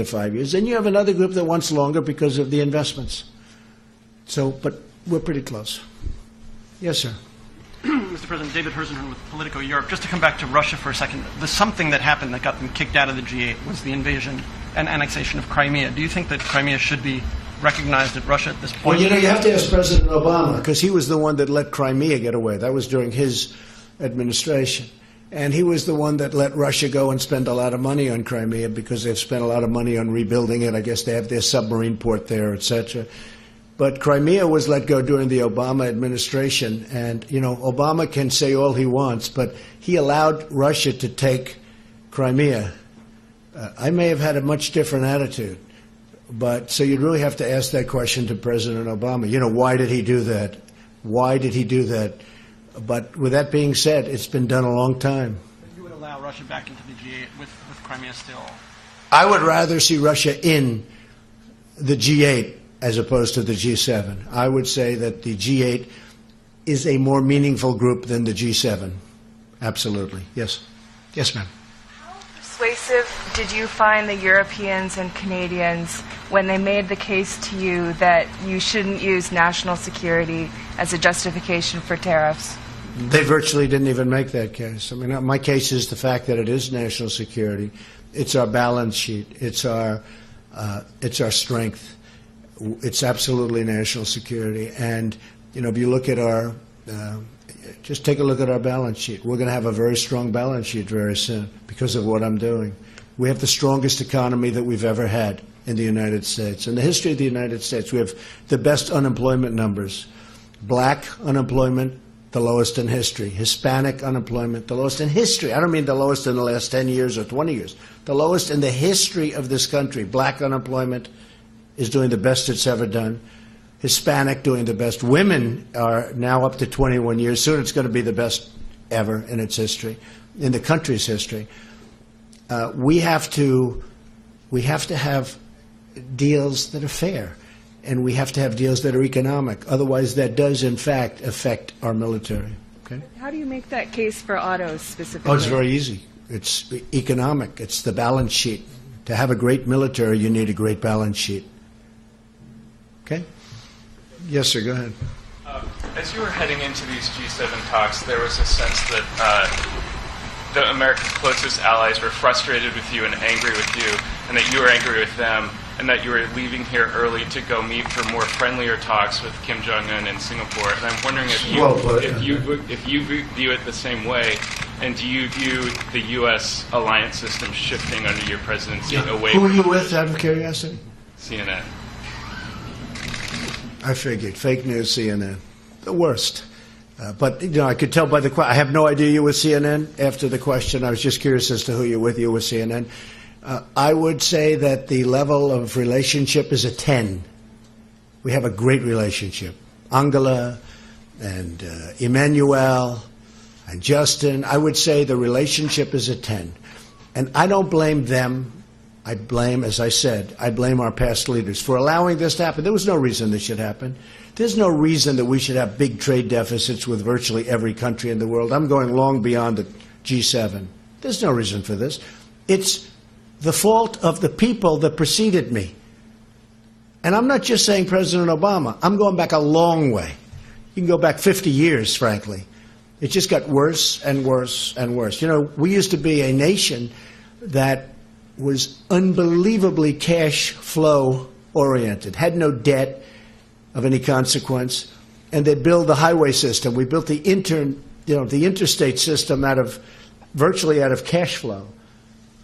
5 years. And you have another group that wants longer because of the investments. So, but we're pretty close. Yes, sir. Mr. President, David Herzenhorn with Politico Europe. Just to come back to Russia for a second, the something that happened that got them kicked out of the G8 was the invasion and annexation of Crimea. Do you think that Crimea should be recognized at Russia at this point? Well, you know, you have to ask President Obama, because he was the one that let Crimea get away. That was during his administration. And he was the one that let Russia go and spend a lot of money on Crimea because they've spent a lot of money on rebuilding it. I guess they have their submarine port there, etc. But Crimea was let go during the Obama administration. And, you know, Obama can say all he wants, but he allowed Russia to take Crimea. I may have had a much different attitude. But so you'd really have to ask that question to President Obama. You know, why did he do that? Why did he do that? But with that being said, it's been done a long time. But you would allow Russia back into the G8 with Crimea still? I would rather see Russia in the G8 as opposed to the G7. I would say that the G8 is a more meaningful group than the G7. Absolutely. Yes. Yes, ma'am. How persuasive did you find the Europeans and Canadians when they made the case to you that you shouldn't use national security as a justification for tariffs? They virtually didn't even make that case. I mean, my case is the fact that it is national security. It's our balance sheet. It's our strength. It's absolutely national security. And, you know, if you look at our, just take a look at our balance sheet. We're going to have a very strong balance sheet very soon because of what I'm doing. We have the strongest economy that we've ever had in the United States. In the history of the United States, we have the best unemployment numbers. Black unemployment, the lowest in history. Hispanic unemployment, the lowest in history. I don't mean the lowest in the last 10 years or 20 years. The lowest in the history of this country. Black unemployment is doing the best it's ever done. Hispanic doing the best. Women are now up to 21 years. Soon it's going to be the best ever in its history, in the country's history. We have to have deals that are fair. And we have to have deals that are economic. Otherwise, that does, in fact, affect our military. Okay? How do you make that case for autos specifically? Oh, it's very easy. It's economic. It's the balance sheet. To have a great military, you need a great balance sheet. Okay? Yes, sir, go ahead. As you were heading into these G7 talks, there was a sense that the America's closest allies were frustrated with you and angry with you, and that you were angry with them, and that you were leaving here early to go meet for more friendlier talks with Kim Jong-un in Singapore. And I'm wondering if you view it the same way, and do you view the U.S. alliance system shifting under your presidency away Who from are you with, out of curiosity? CNN? I figured. Fake news, CNN. The worst. But, you know, I could tell by the question. I have no idea you're with CNN. After the question, I was just curious as to who you're with. You're with CNN. I would say that the level of relationship is a 10. We have a great relationship. Angela and Emmanuel and Justin, I would say the relationship is a 10. And I don't blame them. I blame, as I said, I blame our past leaders for allowing this to happen. There was no reason this should happen. There's no reason that we should have big trade deficits with virtually every country in the world. I'm going long beyond the G7. There's no reason for this. It's the fault of the people that preceded me. And I'm not just saying President Obama. I'm going back a long way. You can go back 50 years, frankly. It just got worse and worse and worse. You know, we used to be a nation that was unbelievably cash flow oriented, had no debt of any consequence, and they built the highway system. We built the interstate system virtually out of cash flow.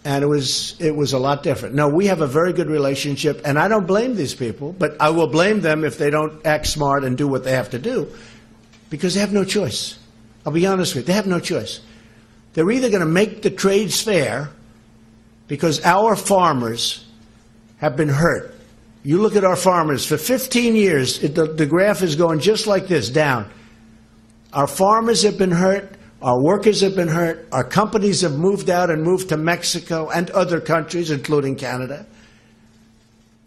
And it was a lot different. No, we have a very good relationship, and I don't blame these people, but I will blame them if they don't act smart and do what they have to do, because they have no choice. I'll be honest with you, they have no choice. They're either going to make the trades fair, because our farmers have been hurt. You look at our farmers, for 15 years, the graph is going just like this, down. Our farmers have been hurt. Our workers have been hurt. Our companies have moved out and moved to Mexico and other countries, including Canada.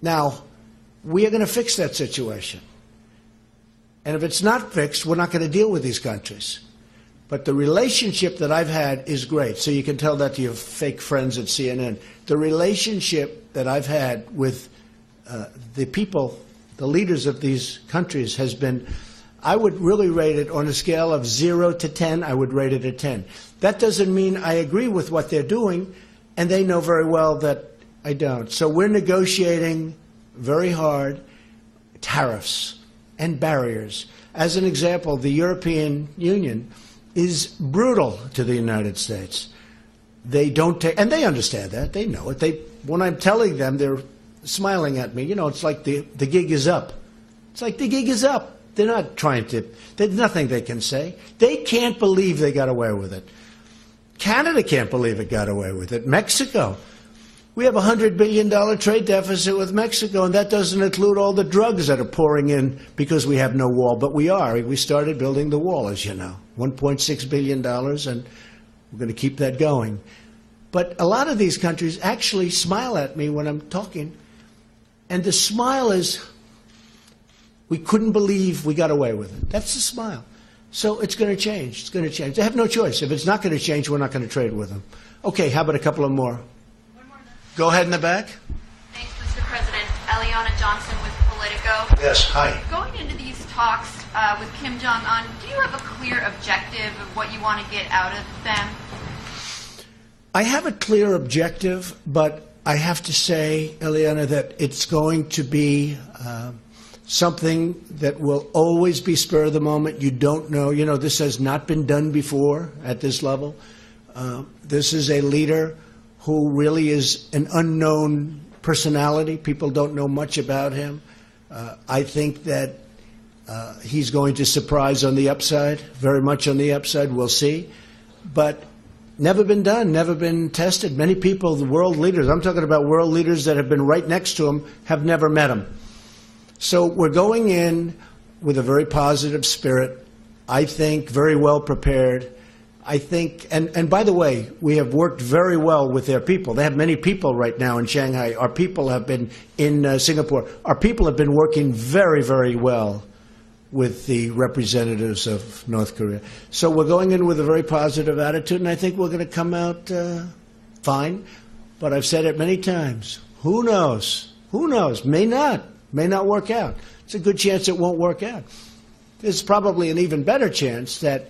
Now, we are going to fix that situation. And if it's not fixed, we're not going to deal with these countries. But the relationship that I've had is great. So you can tell that to your fake friends at CNN. The relationship that I've had with the people, the leaders of these countries has been, I would really rate it on a scale of 0 to 10, I would rate it a 10. That doesn't mean I agree with what they're doing, and they know very well that I don't. So we're negotiating very hard tariffs and barriers. As an example, the European Union is brutal to the United States. They don't take, and they understand that. They know it. When I'm telling them, they're smiling at me. You know, it's like the gig is up. It's like the gig is up. They're not trying to, there's nothing they can say. They can't believe they got away with it. Canada can't believe it got away with it. Mexico. We have a $100 billion trade deficit with Mexico, and that doesn't include all the drugs that are pouring in because we have no wall. But we are. We started building the wall, as you know, $1.6 billion, and we're going to keep that going. But a lot of these countries actually smile at me when I'm talking, and the smile is, we couldn't believe we got away with it. That's the smile. So it's going to change. It's going to change. They have no choice. If it's not going to change, we're not going to trade with them. Okay, how about a couple of more? Go ahead in the back. Thanks, Mr. President. Eliana Johnson with Politico. Yes, hi. Going into these talks with Kim Jong-un, do you have a clear objective of what you want to get out of them? I have a clear objective, but I have to say, Eliana, that it's going to be something that will always be spur of the moment. You don't know. You know, this has not been done before at this level. This is a leader who really is an unknown personality. People don't know much about him. I think that he's going to surprise on the upside, very much on the upside. We'll see. But never been done, never been tested. Many people, the world leaders, I'm talking about world leaders that have been right next to him, have never met him. So we're going in with a very positive spirit, I think very well prepared. I think, and by the way, we have worked very well with their people. They have many people right now in Shanghai. Our people have been in Singapore. Our people have been working very, very well with the representatives of North Korea. So we're going in with a very positive attitude, and I think we're going to come out fine. But I've said it many times. Who knows? Who knows? May not work out. It's a good chance it won't work out. There's probably an even better chance that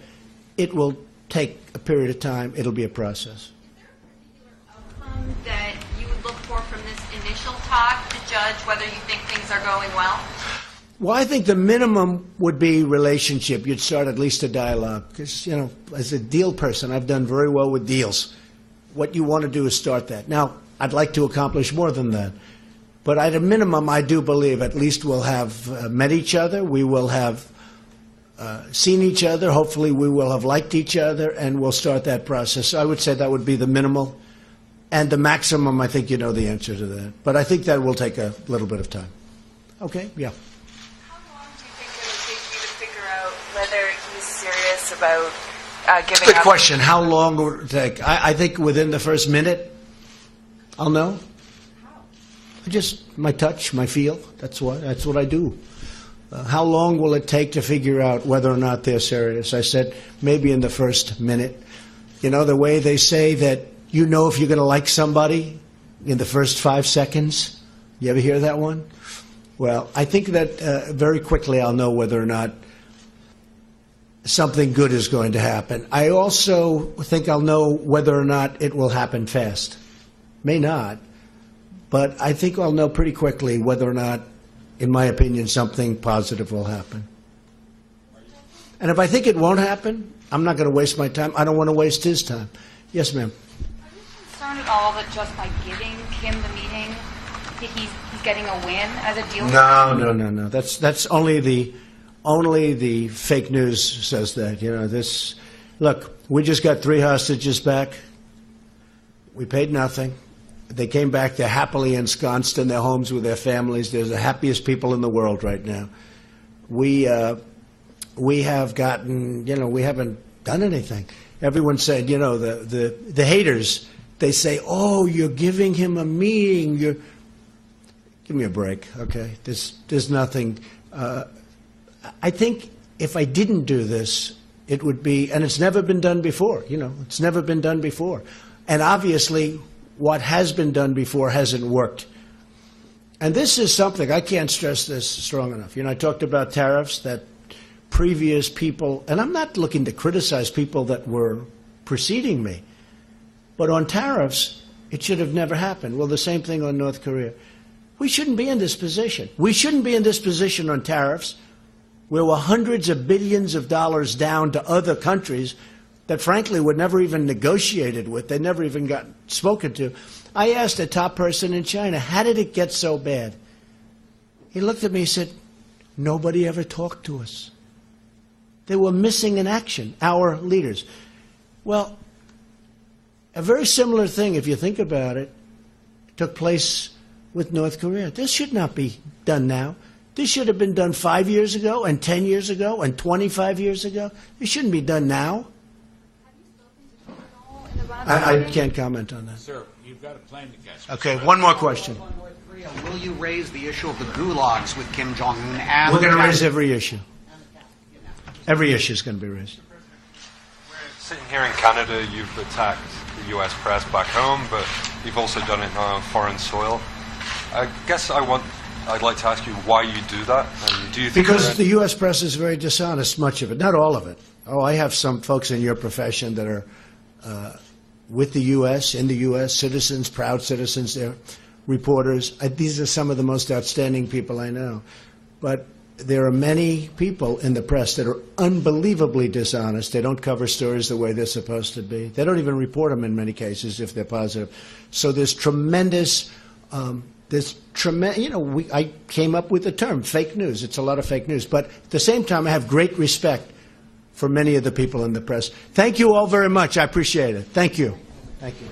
it will take a period of time. It'll be a process. Is there a particular outcome that you would look for from this initial talk to judge whether you think things are going well? Well, I think the minimum would be relationship. You'd start at least a dialogue. Because, you know, as a deal person, I've done very well with deals. What you want to do is start that. Now, I'd like to accomplish more than that. But at a minimum, I do believe at least we'll have met each other. We will have seen each other. Hopefully we will have liked each other, and we'll start that process. So I would say that would be the minimal. And the maximum, I think you know the answer to that. But I think that will take a little bit of time. Okay? Yeah. How long do you think it will take you to figure out whether he's serious about giving up? Good question. How long will it take? I think within the first minute, I'll know. How? Just my touch, my feel. That's what I do. How long will it take to figure out whether or not they're serious? I said maybe in the first minute. You know, the way they say that you know if you're going to like somebody in the first 5 seconds? You ever hear that one? Well, I think that very quickly I'll know whether or not something good is going to happen. I also think I'll know whether or not it will happen fast. May not, but I think I'll know pretty quickly whether or not, in my opinion, something positive will happen. And if I think it won't happen, I'm not going to waste my time. I don't want to waste his time. Yes, ma'am. Are you concerned at all that just by giving Kim the meeting, he's getting a win as a deal? No. That's only the fake news says that. You know, this. Look, we just got 3 hostages back. We paid nothing. They came back. They're happily ensconced in their homes with their families. They're the happiest people in the world right now. We have gotten, you know, we haven't done anything. Everyone said, you know, the haters, they say, oh, you're giving him a meeting. Give me a break, okay? There's nothing. I think if I didn't do this, it would be, and it's never been done before, it's never been done before. And obviously, what has been done before hasn't worked. And this is something, I can't stress this strong enough. I talked about tariffs that previous people, and I'm not looking to criticize people that were preceding me, but on tariffs, it should have never happened. Well, the same thing on North Korea. We shouldn't be in this position. We shouldn't be in this position on tariffs where we're hundreds of billions of dollars down to other countries that, frankly, were never even negotiated with. They never even got spoken to. I asked a top person in China, how did it get so bad? He looked at me and said, nobody ever talked to us. They were missing in action, our leaders. Well, a very similar thing, if you think about it, took place with North Korea. This should not be done now. This should have been done 5 years ago and 10 years ago and 25 years ago. It shouldn't be done now. I can't comment on that. Sir, you've got a plane to catch. Okay, one more question. Will you raise the issue of the gulags with Kim Jong-un? And We're going to raise every issue. Every issue is going to be raised. Sitting here in Canada, you've attacked the US press back home, but you've also done it now on foreign soil. I guess I'd like to ask you why you do that. And do you think because the U.S. press is very dishonest, much of it, not all of it. Oh, I have some folks in your profession that are with the U.S., in the U.S., citizens, proud citizens, they're reporters. These are some of the most outstanding people I know. But there are many people in the press that are unbelievably dishonest. They don't cover stories the way they're supposed to be. They don't even report them in many cases if they're positive. So there's tremendous, I came up with the term, fake news. It's a lot of fake news. But at the same time, I have great respect for many of the people in the press. Thank you all very much. I appreciate it. Thank you. Thank you.